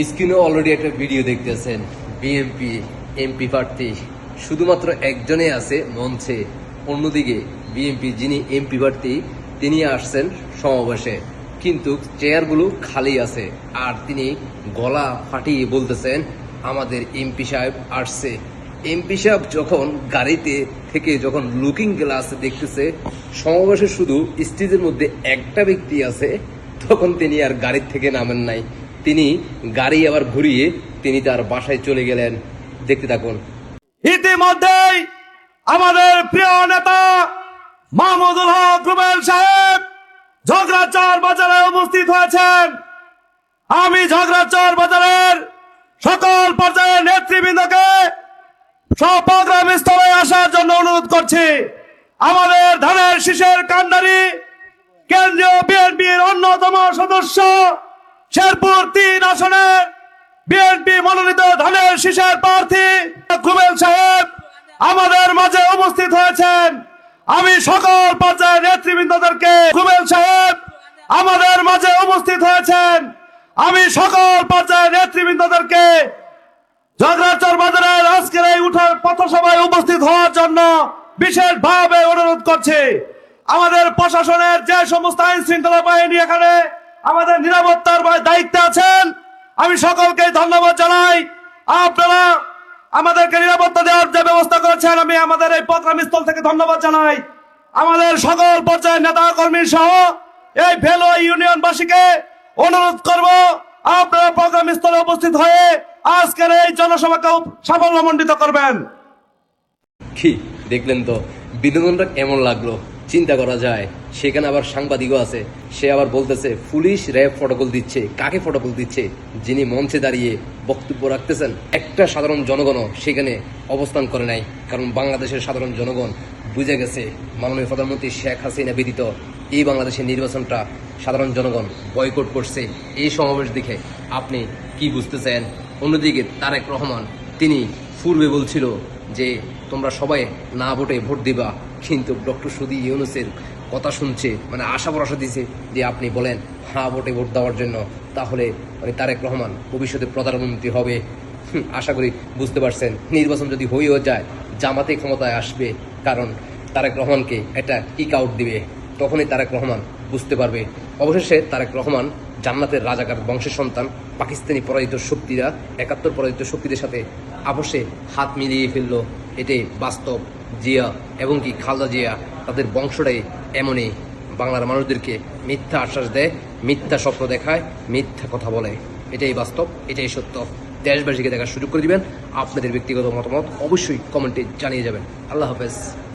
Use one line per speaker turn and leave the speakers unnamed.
স্ক্রিনে অলরেডি একটা ভিডিও দেখতেছেন। বিএনপি এমপি প্রার্থী শুধুমাত্র একজনই আছে মঞ্চে, অন্যদিকে বিএনপি যিনি এমপি প্রার্থী তিনি আসছেন সমাবেশে, কিন্তু চেয়ারগুলো খালি আছে। আর তিনি গলা ফাটিয়ে বলতেছেন আমাদের এমপি সাহেব আসছে। এমপি সাহেব যখন গাড়িতে থেকে যখন লুকিং গ্লাসে দেখতেছে সমাবেশে শুধু স্টেজের মধ্যে একটা ব্যক্তি আছে, তখন তিনি আর গাড়ির থেকে নামেন নাই। তিনি গাড়ি আবার ঘুরিয়ে তিনি তার বাসায় চলে গেলেন। দেখতে থাকুন।
ইতিমধ্যেই আমাদের প্রিয় নেতা মাহমুদুল হক রুবেল সাহেব ঝগড়াচর বাজারে উপস্থিত হয়েছেন। আমি ঝগড়াচর বাজারের সকল পর্যায়ের নেতৃবৃন্দকে প্রোগ্রাম স্থলে আসার জন্য অনুরোধ করছি। আমাদের ধানের শীষের কান্ডারি কেন্দ্রীয় বিএনপির অন্যতম সদস্য শেরপুর ৩ আসনের বিএনপি মনোনীত ধানের শীষের প্রার্থী রুবেল সাহেব আমাদের মাঝে উপস্থিত হয়েছেন। আমি সকল পর্যায়ের নেতৃবৃন্দদেরকে রুবেল সাহেব আমাদের মাঝে উপস্থিত হয়েছেন। আমি সকল পর্যায়ের নেতৃবৃন্দদেরকে ঝগড়াচর বাজারের আজকের এই উঠার পথসভায় উপস্থিত হওয়ার জন্য বিশেষভাবে অনুরোধ করছি। আমাদের প্রশাসনের যে সমস্ত আইন শৃঙ্খলা বাহিনী এখানে আমাদের নিরাপত্তার দায়িত্বে আছেন, আমি সকলকে ধন্যবাদ জানাই। আপনারা আমাদেরকে নিরাপত্তা দেওয়ার যে ব্যবস্থা করেছেন, আমি আমাদের এই প্রোগ্রাম স্থল থেকে ধন্যবাদ জানাই। আমাদের সকল পর্যায়ের নেতা কর্মী সহ এই ভেলোয়া ইউনিয়নবাসীকে অনুরোধ করব, আপনারা প্রোগ্রাম স্থলে উপস্থিত হয়ে আজকের এই জনসভাকে সাফল্যমণ্ডিত করবেন।
কি দেখলেন তো, বিনোদনটা কেমন লাগলো? চিন্তা করা যায়, সেখানে আবার সাংবাদিকও আছে। সে আবার বলতেছে পুলিশ র্যাব ফটোকল দিচ্ছে। কাকে ফটোকল দিচ্ছে? যিনি মঞ্চে দাঁড়িয়ে বক্তব্য রাখতেছেন। একটা সাধারণ জনগণও সেখানে অবস্থান করে নাই, কারণ বাংলাদেশের সাধারণ জনগণ বুঝে গেছে মাননীয় প্রধানমন্ত্রী শেখ হাসিনা ব্যতীত এই বাংলাদেশের নির্বাচনটা সাধারণ জনগণ বয়কট করছে। এই সমাবেশ দেখে আপনি কি বুঝতেছেন? অন্যদিকে তারেক রহমান তিনি পূর্বে বলছিল যে তোমরা সবাই না ভোটে ভোট দিবা, কিন্তু ডক্টর সুদি ইউনূসের কথা শুনছে, মানে আশা ভরসা দিছে যে আপনি বলেন হ্যাঁ ভোটে ভোট দেওয়ার জন্য, তাহলে মানে তারেক রহমান ভবিষ্যতে প্রধানমন্ত্রী হবে। আশা করি বুঝতে পারছেন, নির্বাচন যদি হয়েও যায় জামাতে ক্ষমতায় আসবে, কারণ তারেক রহমানকে এটা কিক আউট দিবে। তখনই তারেক রহমান বুঝতে পারবে। অবশেষে তারেক রহমান জান্নাতের রাজাকার বংশের সন্তান। পাকিস্তানি পরাজিত শক্তিরা ৭১ পরাজিত শক্তিদের সাথে আপোষে হাত মিলিয়ে ফেলল, এটাই বাস্তব। জিয়া এবং কি খালেদা জিয়া তাদের বংশটাই এমনই, বাংলার মানুষদেরকে মিথ্যা আশ্বাস দেয়, মিথ্যা স্বপ্ন দেখায়, মিথ্যা কথা বলে। এটাই বাস্তব, এটাই সত্য। দেশবাসীকে দেখার সুযোগ করে দিবেন। আপনাদের ব্যক্তিগত মতামত অবশ্যই কমেন্টে জানিয়ে যাবেন। আল্লাহ হাফেজ।